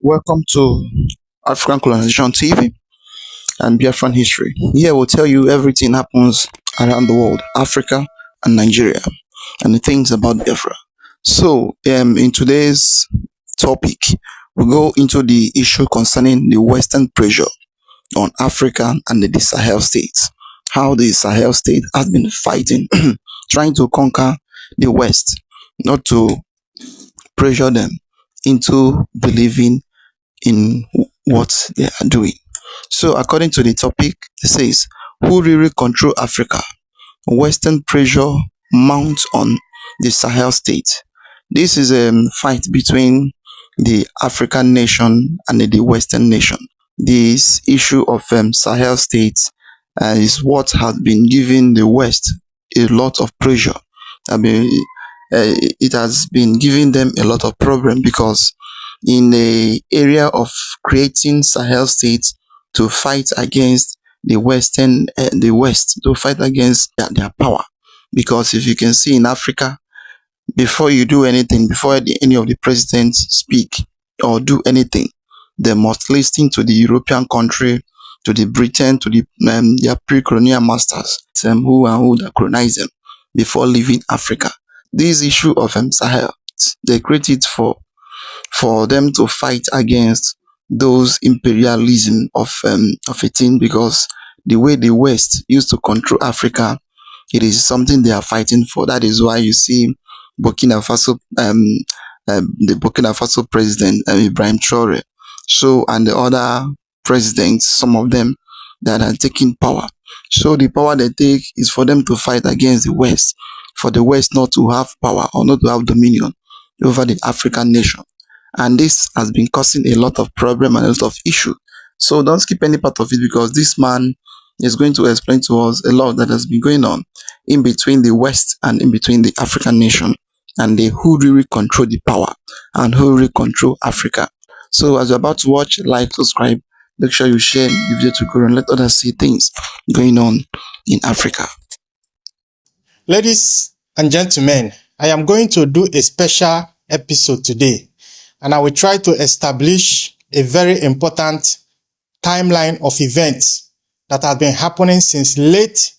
Welcome to African Colonization TV and Biafran History. Here we'll tell you everything happens around the world, Africa and Nigeria, and the things about Biafra. So, in today's topic, we'll go into the issue concerning the Western pressure on Africa and the Sahel states. How the Sahel state has been fighting, trying to conquer the West, not to pressure them into believing in what they are doing. So, according to the topic, it says, who really control Africa? Western pressure mounts on the Sahel state. This is a fight between the African nation and the Western nation. This issue of Sahel states is what has been giving the West a lot of pressure. It has been giving them a lot of problem because in the area of creating Sahel states to fight against the West, to fight against their power. Because if you can see in Africa, before you do anything, before any of the presidents speak or do anything, they must listen to the European country, to the Britain, to their pre-colonial masters, who that colonize them before leaving Africa. This issue of Sahel, they create it for them to fight against those imperialism of a thing, because the way the West used to control Africa, it is something they are fighting for. That is why you see Burkina Faso, the Burkina Faso president Ibrahim Traore, and the other presidents, some of them that are taking power. So the power they take is for them to fight against the West, for the West not to have power or not to have dominion over the African nation. And this has been causing a lot of problem and a lot of issue. So don't skip any part of it, because this man is going to explain to us a lot that has been going on in between the West and in between the African nation, and who really control the power and who really control Africa. So as you're about to watch, like, subscribe, make sure you share the video to grow and let others see things going on in Africa. Ladies and gentlemen, I am going to do a special episode today, and I will try to establish a very important timeline of events that have been happening since late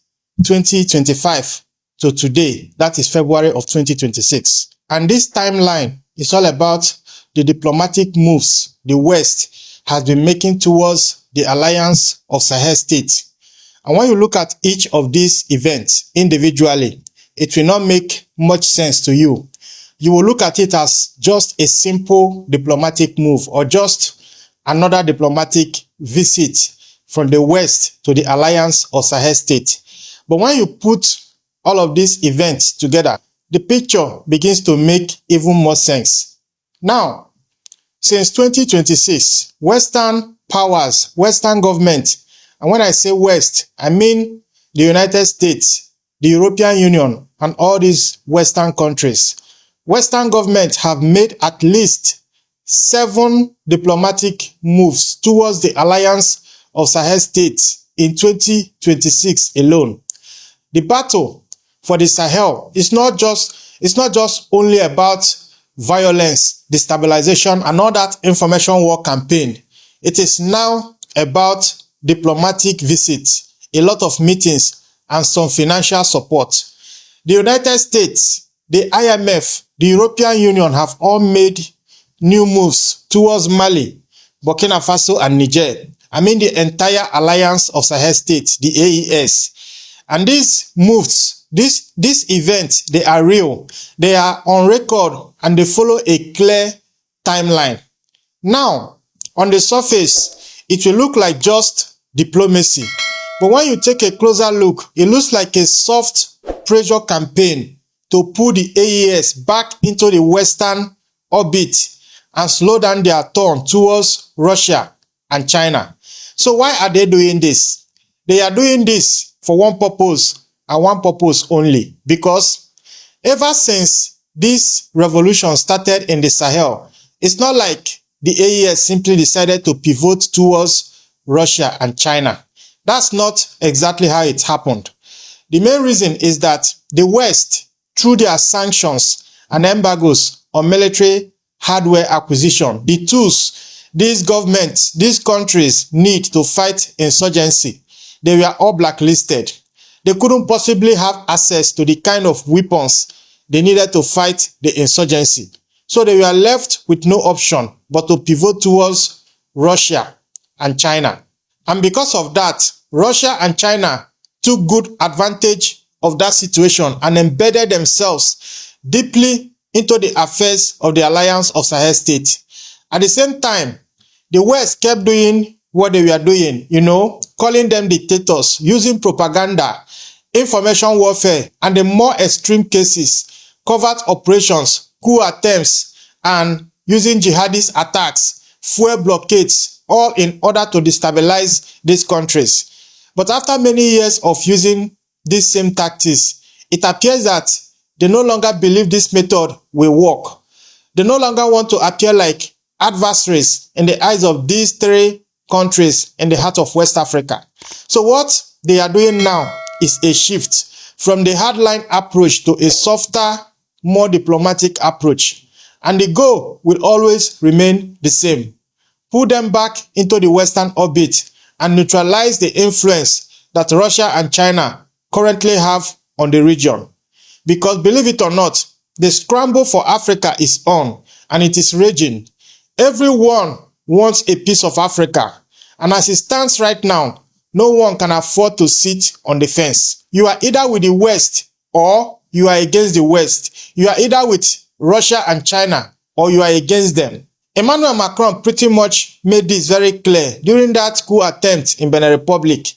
2025 to today, that is February of 2026. And this timeline is all about the diplomatic moves the West has been making towards the alliance of Sahel states. And when you look at each of these events individually, it will not make much sense to you. You will look at it as just a simple diplomatic move, or just another diplomatic visit from the West to the alliance of Sahel states. But when you put all of these events together, the picture begins to make even more sense. Now, since 2026, Western powers, Western government, and when I say West, I mean the United States, the European Union, and all these Western countries, Western governments have made at least 7 diplomatic moves towards the alliance of Sahel states in 2026 alone. The battle for the Sahel is not just only about violence, destabilization, and all that information war campaign. It is now about diplomatic visits, a lot of meetings, and some financial support. The United States, the IMF, the European Union have all made new moves towards Mali, Burkina Faso, and Niger. I mean the entire alliance of Sahel states, the AES. And these moves, these events, they are real. They are on record, and they follow a clear timeline. Now, on the surface, it will look like just diplomacy. But when you take a closer look, it looks like a soft pressure campaign to pull the AES back into the Western orbit and slow down their turn towards Russia and China. So why are they doing this? They are doing this for one purpose, and one purpose only. Because ever since this revolution started in the Sahel, it's not like the AES simply decided to pivot towards Russia and China. That's not exactly how it happened. The main reason is that the West, through their sanctions and embargoes on military hardware acquisition, the tools these governments, these countries need to fight insurgency, they were all blacklisted. They couldn't possibly have access to the kind of weapons they needed to fight the insurgency. So they were left with no option but to pivot towards Russia and China. And because of that, Russia and China took good advantage of that situation and embedded themselves deeply into the affairs of the Alliance of Sahel States. At the same time, the West kept doing what they were doing, calling them dictators, using propaganda, information warfare, and in more extreme cases, covert operations, coup attempts, and using jihadist attacks, fuel blockades, all in order to destabilize these countries. But after many years of using these same tactics, it appears that they no longer believe this method will work. They no longer want to appear like adversaries in the eyes of these three countries in the heart of West Africa. So what they are doing now is a shift from the hardline approach to a softer, more diplomatic approach. And the goal will always remain the same. Put them back into the Western orbit and neutralize the influence that Russia and China currently have on the region. Because believe it or not, the scramble for Africa is on and it is raging. Everyone wants a piece of Africa. And as it stands right now, no one can afford to sit on the fence. You are either with the West or you are against the West. You are either with Russia and China or you are against them. Emmanuel Macron pretty much made this very clear during that coup attempt in Benin Republic.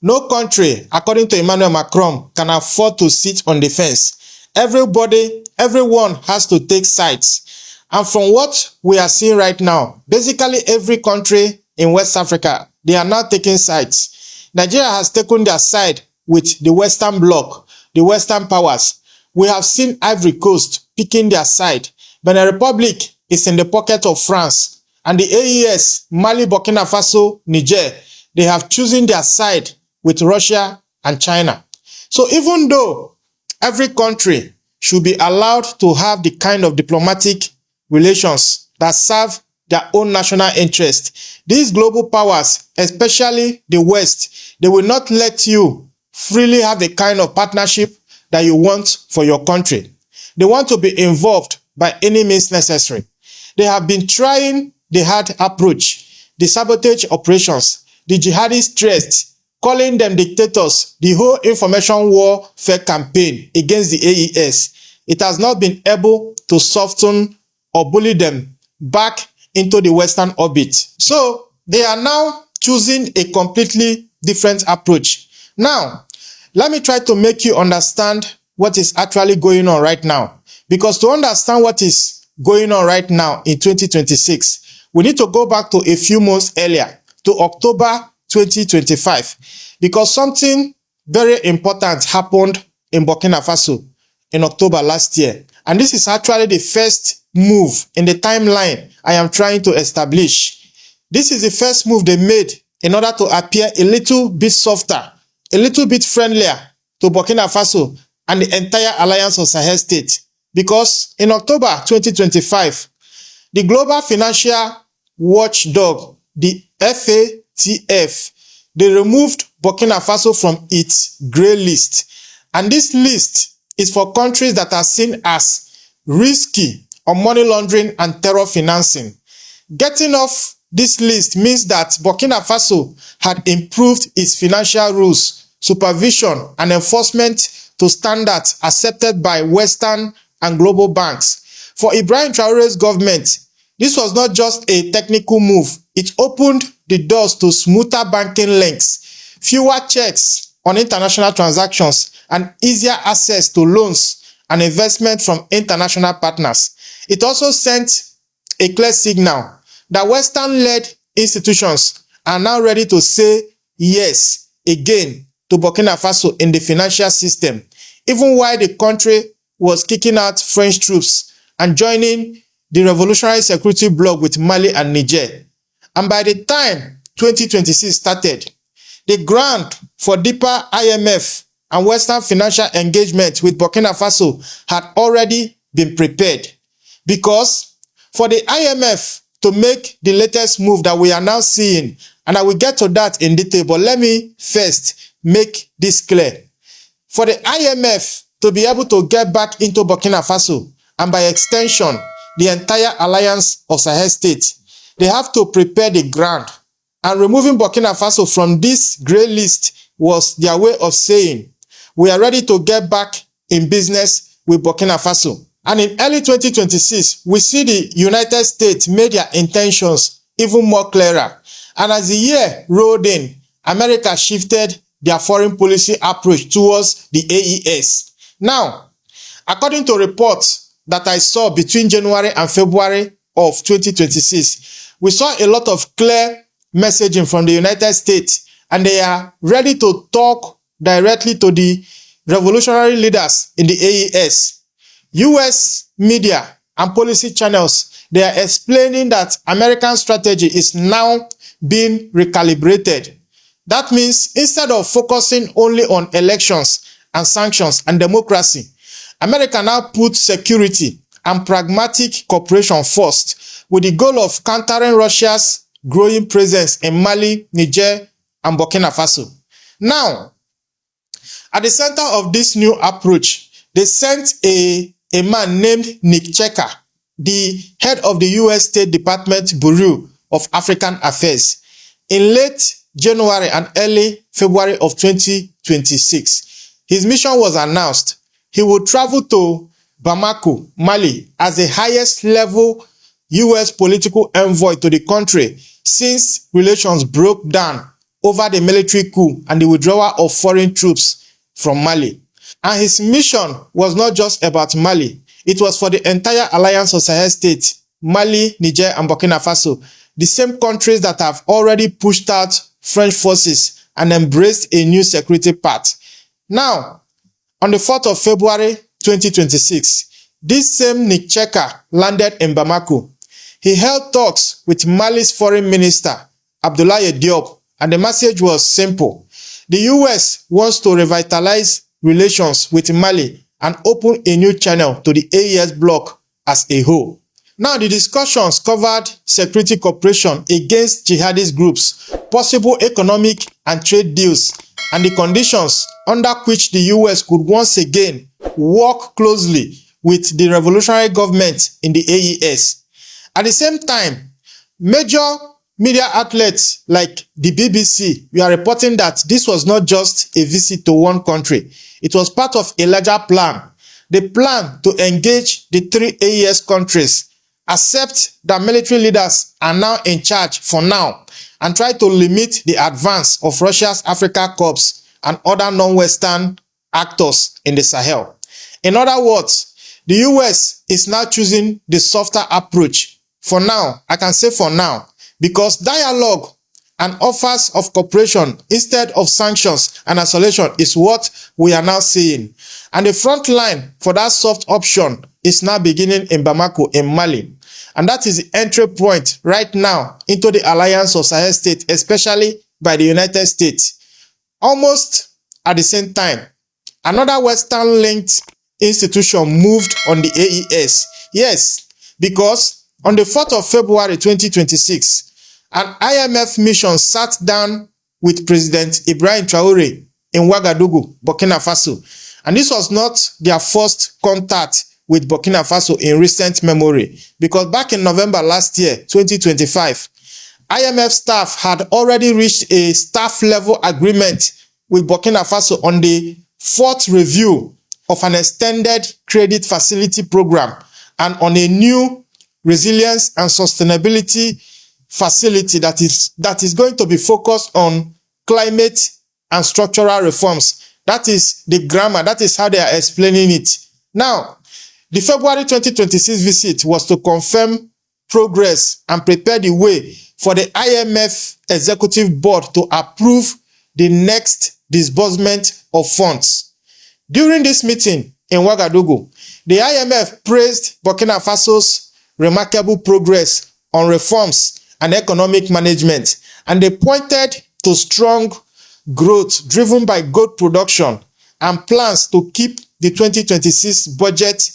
No country, according to Emmanuel Macron, can afford to sit on the fence. Everyone has to take sides. And from what we are seeing right now, basically every country in West Africa, they are now taking sides. Nigeria has taken their side with the Western bloc, the Western powers. We have seen Ivory Coast picking their side. Benin Republic is in the pocket of France. And the AES, Mali, Burkina Faso, Niger, they have chosen their side with Russia and China. So even though every country should be allowed to have the kind of diplomatic relations that serve their own national interest, these global powers, especially the West, they will not let you freely have the kind of partnership that you want for your country. They want to be involved by any means necessary. They have been trying the hard approach, the sabotage operations, the jihadist threats, calling them dictators, the whole information warfare campaign against the AES. It has not been able to soften or bully them back into the Western orbit. So they are now choosing a completely different approach. Now, let me try to make you understand what is actually going on right now. Because to understand what is going on right now in 2026, we need to go back to a few months earlier, to October 2025. Because something very important happened in Burkina Faso in October last year. And this is actually the first move in the timeline I am trying to establish. This is the first move they made in order to appear a little bit softer, a little bit friendlier to Burkina Faso and the entire Alliance of Sahel States. Because in October 2025, the global financial watchdog, the FATF, they removed Burkina Faso from its grey list. And this list is for countries that are seen as risky on money laundering and terror financing. Getting off this list means that Burkina Faso had improved its financial rules, supervision, and enforcement to standards accepted by Western and global banks. For Ibrahim Traore's government, this was not just a technical move. It opened the doors to smoother banking links, fewer checks on international transactions, and easier access to loans and investment from international partners. It also sent a clear signal that Western-led institutions are now ready to say yes again to Burkina Faso in the financial system, even while the country was kicking out French troops and joining the revolutionary security bloc with Mali and Niger. And by the time 2026 started, the ground for deeper IMF and Western financial engagement with Burkina Faso had already been prepared. Because for the IMF to make the latest move that we are now seeing. And I will get to that in detail, but let me first make this clear. For the IMF to be able to get back into Burkina Faso, and by extension, the entire alliance of Sahel states, they have to prepare the ground. And removing Burkina Faso from this grey list was their way of saying, we are ready to get back in business with Burkina Faso. And in early 2026, we see the United States made their intentions even more clearer. And as the year rolled in, America shifted their foreign policy approach towards the AES. Now, according to reports that I saw between January and February of 2026, we saw a lot of clear messaging from the United States, and they are ready to talk directly to the revolutionary leaders in the AES. US media and policy channels, they are explaining that American strategy is now being recalibrated. That means instead of focusing only on elections and sanctions and democracy, America now puts security and pragmatic cooperation first, with the goal of countering Russia's growing presence in Mali, Niger, and Burkina Faso. Now, at the center of this new approach, they sent a man named Nick Checker, the head of the US State Department Bureau of African Affairs, in late January and early February of 2026. His mission was announced. He would travel to Bamako, Mali, as the highest level US political envoy to the country since relations broke down over the military coup and the withdrawal of foreign troops from Mali. And his mission was not just about Mali. It was for the entire alliance of Sahel states, Mali, Niger, and Burkina Faso, the same countries that have already pushed out French forces and embraced a new security path. Now, on the 4th of February 2026, this same Nick Checker landed in Bamako. He held talks with Mali's foreign minister, Abdoulaye Diop, and the message was simple. The US wants to revitalize relations with Mali and open a new channel to the AES bloc as a whole. Now, the discussions covered security cooperation against jihadist groups, possible economic and trade deals, and the conditions under which the US could once again work closely with the revolutionary government in the AES. At the same time, major media outlets like the BBC were reporting that this was not just a visit to one country. It was part of a larger plan. The plan to engage the three AES countries, accept that military leaders are now in charge for now, and try to limit the advance of Russia's Africa Corps and other non-Western actors in the Sahel. In other words, the US is now choosing the softer approach. For now, I can say for now, because dialogue and offers of cooperation instead of sanctions and isolation is what we are now seeing. And the front line for that soft option is now beginning in Bamako in Mali. And that is the entry point right now into the alliance of Sahel states, especially by the United States. Almost at the same time, another Western-linked institution moved on the AES. Yes, because on the 4th of February 2026, an IMF mission sat down with President Ibrahim Traoré in Ouagadougou, Burkina Faso. And this was not their first contact with Burkina Faso in recent memory, because back in November last year, 2025, IMF staff had already reached a staff-level agreement with Burkina Faso on the fourth review of an extended credit facility program and on a new resilience and sustainability facility that is going to be focused on climate and structural reforms. That is the grammar. That is how they are explaining it. Now, the February 2026 visit was to confirm progress and prepare the way for the IMF Executive Board to approve the next disbursement of funds. During this meeting in Ouagadougou, the IMF praised Burkina Faso's remarkable progress on reforms and economic management, and they pointed to strong growth driven by gold production and plans to keep the 2026 budget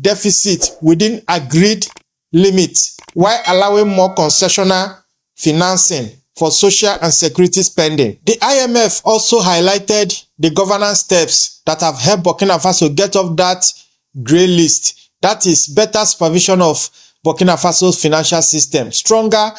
deficit within agreed limit while allowing more concessional financing for social and security spending. The IMF also highlighted the governance steps that have helped Burkina Faso get off that grey list. That is better supervision of Burkina Faso's financial system, stronger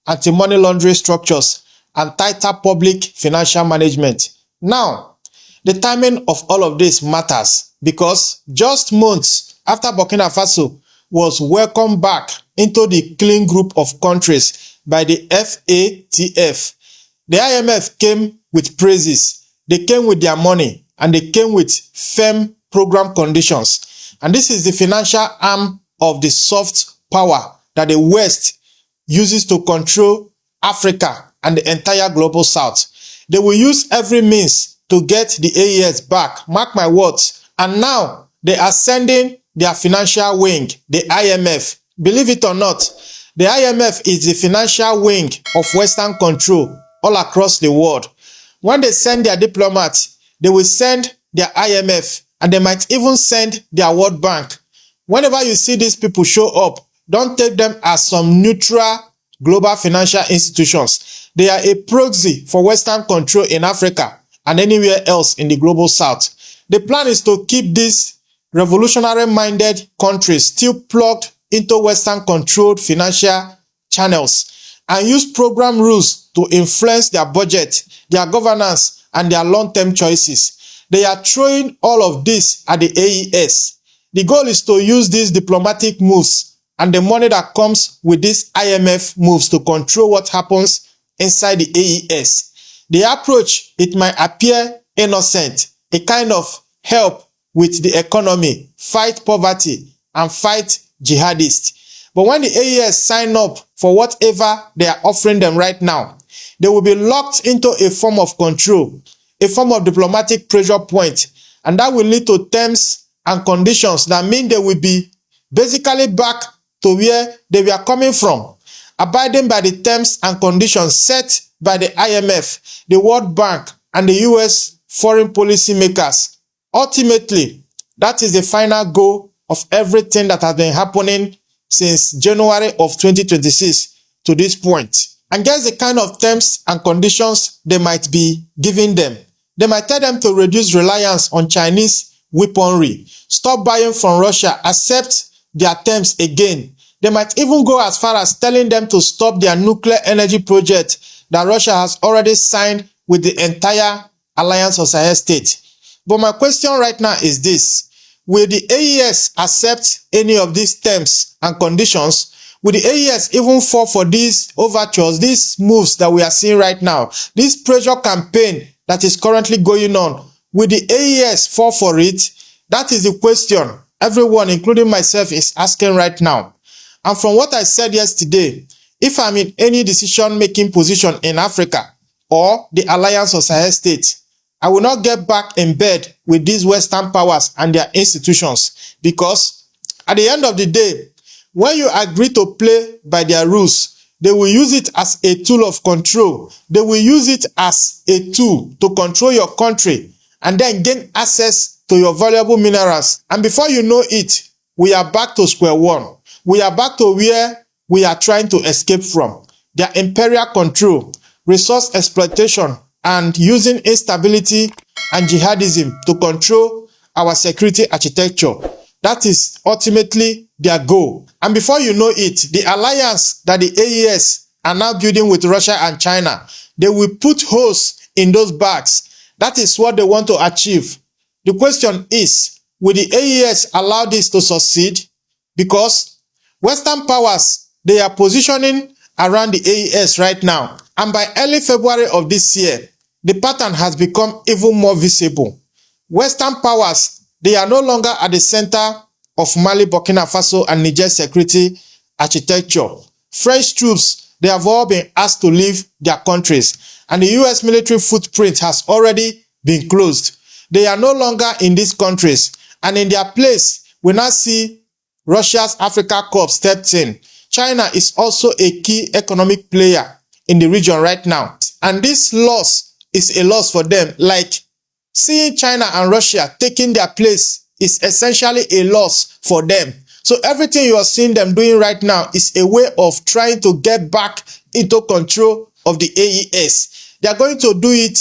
anti-money laundering structures, and tighter public financial management. Now, the timing of all of this matters because just months after Burkina Faso was welcomed back into the clean group of countries by the FATF, the IMF came with praises, they came with their money, and they came with firm program conditions. And this is the financial arm of the soft power that the West uses to control Africa and the entire global South. They will use every means to get the AES back, mark my words. And now they are sending their financial wing, the IMF. Believe it or not, the IMF is the financial wing of Western control all across the world. When they send their diplomats, they will send their IMF, and they might even send their World Bank. Whenever you see these people show up, don't take them as some neutral global financial institutions. They are a proxy for Western control in Africa and anywhere else in the global South. The plan is to keep these revolutionary-minded countries still plugged into Western-controlled financial channels and use program rules to influence their budget, their governance, and their long-term choices. They are throwing all of this at the AES. The goal is to use these diplomatic moves and the money that comes with these IMF moves to control what happens inside the AES. The approach, it might appear innocent, a kind of help with the economy, fight poverty, and fight jihadists. But when the AES sign up for whatever they are offering them right now, they will be locked into a form of control, a form of diplomatic pressure point, and that will lead to terms and conditions that mean they will be basically back to where they were coming from, abiding by the terms and conditions set by the IMF, the World Bank, and the US foreign policy makers. Ultimately, that is the final goal of everything that has been happening since January of 2026 to this point. And guess the kind of terms and conditions they might be giving them. They might tell them to reduce reliance on Chinese weaponry, stop buying from Russia, accept their terms again. They might even go as far as telling them to stop their nuclear energy project that Russia has already signed with the entire Alliance of Sahel states. But my question right now is this: will the AES accept any of these terms and conditions? Will the AES even fall for these overtures, these moves that we are seeing right now, this pressure campaign that is currently going on? Will the AES fall for it? That is the question everyone, including myself, is asking right now. And from what I said yesterday, if I'm in any decision-making position in Africa or the Alliance of Sahel states, I will not get back in bed with these Western powers and their institutions, because at the end of the day, when you agree to play by their rules, they will use it as a tool of control. They will use it as a tool to control your country and then gain access to your valuable minerals. And before you know it, we are back to square one. We are back to where we are trying to escape from. Their imperial control, resource exploitation, and using instability and jihadism to control our security architecture. That is ultimately their goal. And before you know it, the alliance that the AES are now building with Russia and China, they will put holes in those bags. That is what they want to achieve. The question is, will the AES allow this to succeed? Because Western powers, they are positioning around the AES right now. And by early February of this year, the pattern has become even more visible. Western powers, they are no longer at the center of Mali, Burkina Faso, and Niger security architecture. French troops, they have all been asked to leave their countries, and the US military footprint has already been closed. They are no longer in these countries, and in their place, we now see Russia's Africa Corps stepped in. China is also a key economic player in the region right now, and this loss is a loss for them. Like, seeing China and Russia taking their place is essentially a loss for them. So everything you are seeing them doing right now is a way of trying to get back into control of the AES. They are going to do it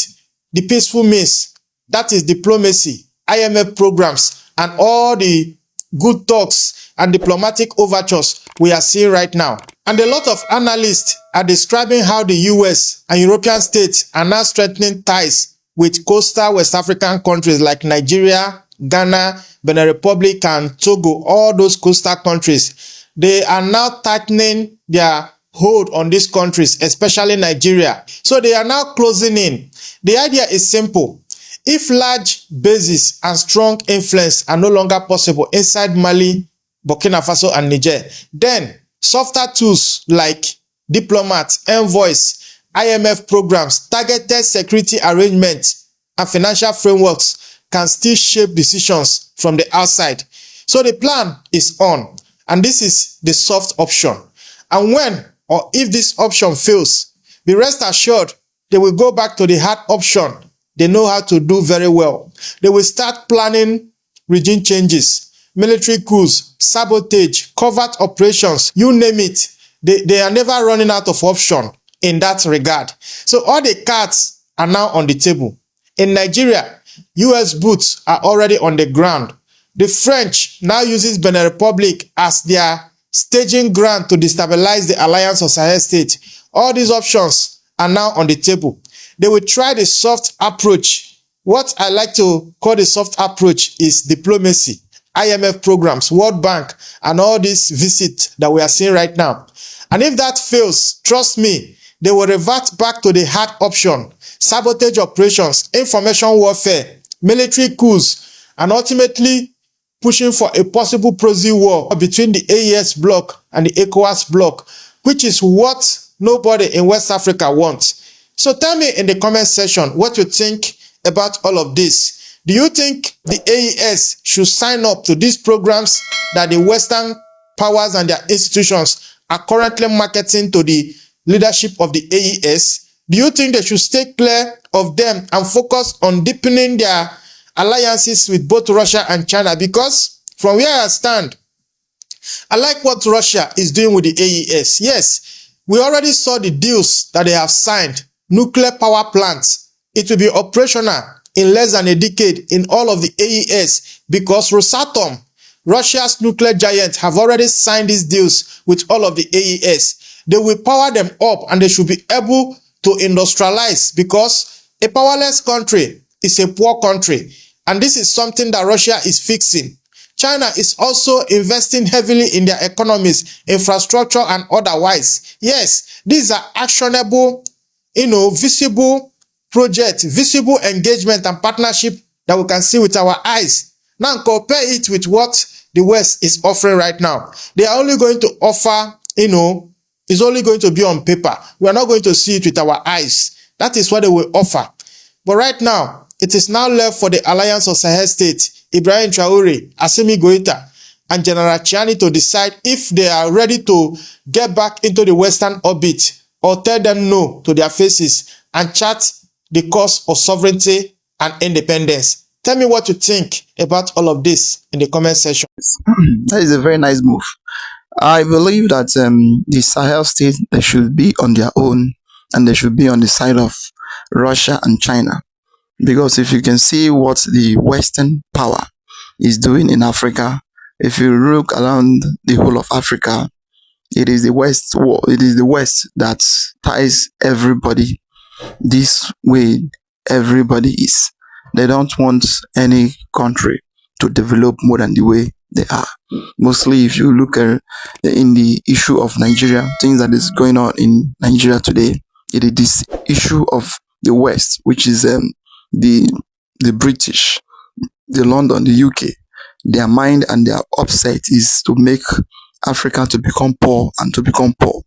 the peaceful means. That is diplomacy, IMF programs, and all the good talks and diplomatic overtures we are seeing right now. And a lot of analysts are describing how the US and European states are now strengthening ties with coastal West African countries like Nigeria, Ghana, Benin Republic, and Togo, all those coastal countries. They are now tightening their hold on these countries, especially Nigeria. So they are now closing in. The idea is simple. If large bases and strong influence are no longer possible inside Mali, Burkina Faso, and Niger, then softer tools like diplomats, envoys, IMF programs, targeted security arrangements, and financial frameworks can still shape decisions from the outside. So the plan is on, and this is the soft option. And when or if this option fails, be rest assured they will go back to the hard option they know how to do very well. They will start planning regime changes, military coups, sabotage, covert operations, you name it. They are never running out of option in that regard. So all the cards are now on the table. In Nigeria, US boots are already on the ground. The French now uses Benin Republic as their staging ground to destabilize the alliance of Sahel states. All these options are now on the table. They will try the soft approach. What I like to call the soft approach is diplomacy, IMF programs, World Bank, and all these visits that we are seeing right now. And if that fails, trust me, they will revert back to the hard option, sabotage operations, information warfare, military coups, and ultimately pushing for a possible proxy war between the AES bloc and the ECOWAS bloc, which is what nobody in West Africa wants. So tell me in the comment section what you think about all of this. Do you think the AES should sign up to these programs that the Western powers and their institutions are currently marketing to the leadership of the AES? Do you think they should stay clear of them and focus on deepening their alliances with both Russia and China? Because from where I stand, I like what Russia is doing with the AES. Yes, we already saw the deals that they have signed. Nuclear power plants. It will be operational in less than a decade in all of the AES because Rosatom, Russia's nuclear giant, have already signed these deals with all of the AES. They will power them up and they should be able to industrialize because a powerless country is a poor country. And this is something that Russia is fixing. China is also investing heavily in their economies, infrastructure, and otherwise. Yes, these are actionable, visible project, visible engagement and partnership that we can see with our eyes. Now compare it with what the West is offering right now. They are only going to offer, it's only going to be on paper. We are not going to see it with our eyes. That is what they will offer. But right now, it is now left for the Alliance of Sahel States, Ibrahim Traore, Assimi Goïta, and General Chiani to decide if they are ready to get back into the Western orbit or tell them no to their faces and chart the course of sovereignty and independence. Tell me what you think about all of this in the comment section. That is a very nice move. I believe that the Sahel states, they should be on their own and they should be on the side of Russia and China. Because if you can see what the Western power is doing in Africa, if you look around the whole of Africa, it is the West that ties everybody. This way, everybody is. They don't want any country to develop more than the way they are. Mostly, if you look at in the issue of Nigeria, things that is going on in Nigeria today, it is this issue of the West, which is the British, the London, the UK. Their mind and their upset is to make Africa to become poor and to become poor,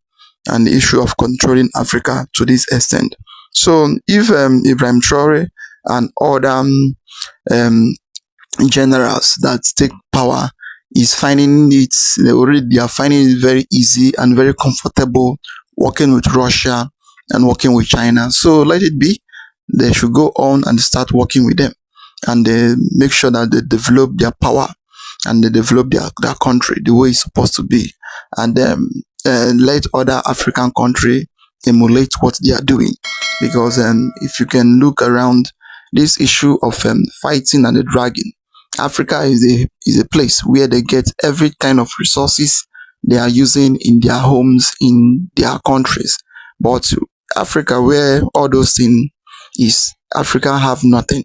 and the issue of controlling Africa to this extent. So if Ibrahim Traore and other generals that take power is finding it, they are finding it very easy and very comfortable working with Russia and working with China. So let it be. They should go on and start working with them, and they make sure that they develop their power and they develop their country the way it's supposed to be, and let other African country emulate what they are doing. Because if you can look around this issue of fighting and the dragging, Africa is a place where they get every kind of resources they are using in their homes, in their countries. But Africa, where all those things is, Africa have nothing.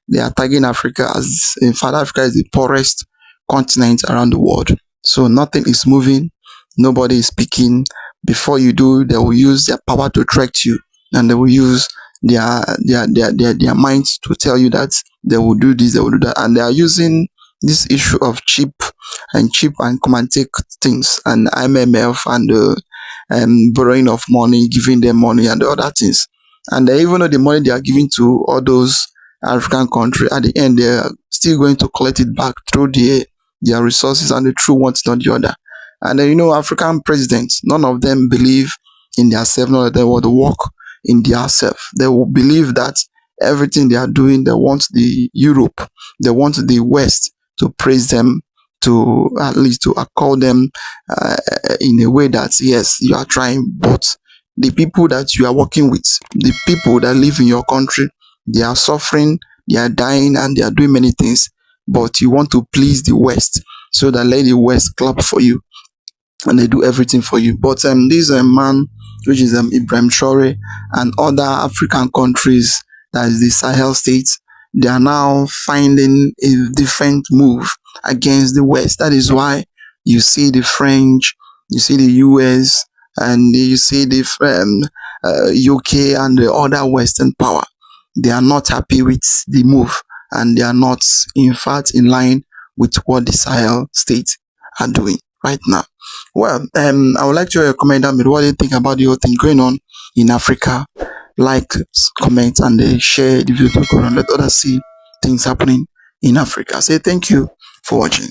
They are tagging Africa as, in fact, Africa is the poorest continent around the world. So nothing is moving, nobody is speaking. Before you do, they will use their power to threat you, and they will use their minds to tell you that they will do this, they will do that, and they are using this issue of cheap and come and take things, and IMF and borrowing of money, giving them money and the other things. And even though the money they are giving to all those African countries, at the end they are still going to collect it back through their resources and the true one not the other. And African presidents, none of them believe in their self, none of them want to work in their self. They will believe that everything they are doing, they want the Europe, they want the West to praise them, to at least to call them in a way that yes, you are trying, but the people that you are working with, the people that live in your country, they are suffering, they are dying, and they are doing many things, but you want to please the West, so that let the West clap for you and they do everything for you. But this man, which is Ibrahim Traore, and other African countries, that is the Sahel states, they are now finding a different move against the West. That is why you see the French, you see the US, and you see the UK and the other Western power. They are not happy with the move, and they are not, in fact, in line with what the Sahel states are doing right now. Well, I would like to comment down below what do you think about the whole thing going on in Africa. Like, comment, and share the video to go on. Let others see things happening in Africa. Say thank you for watching.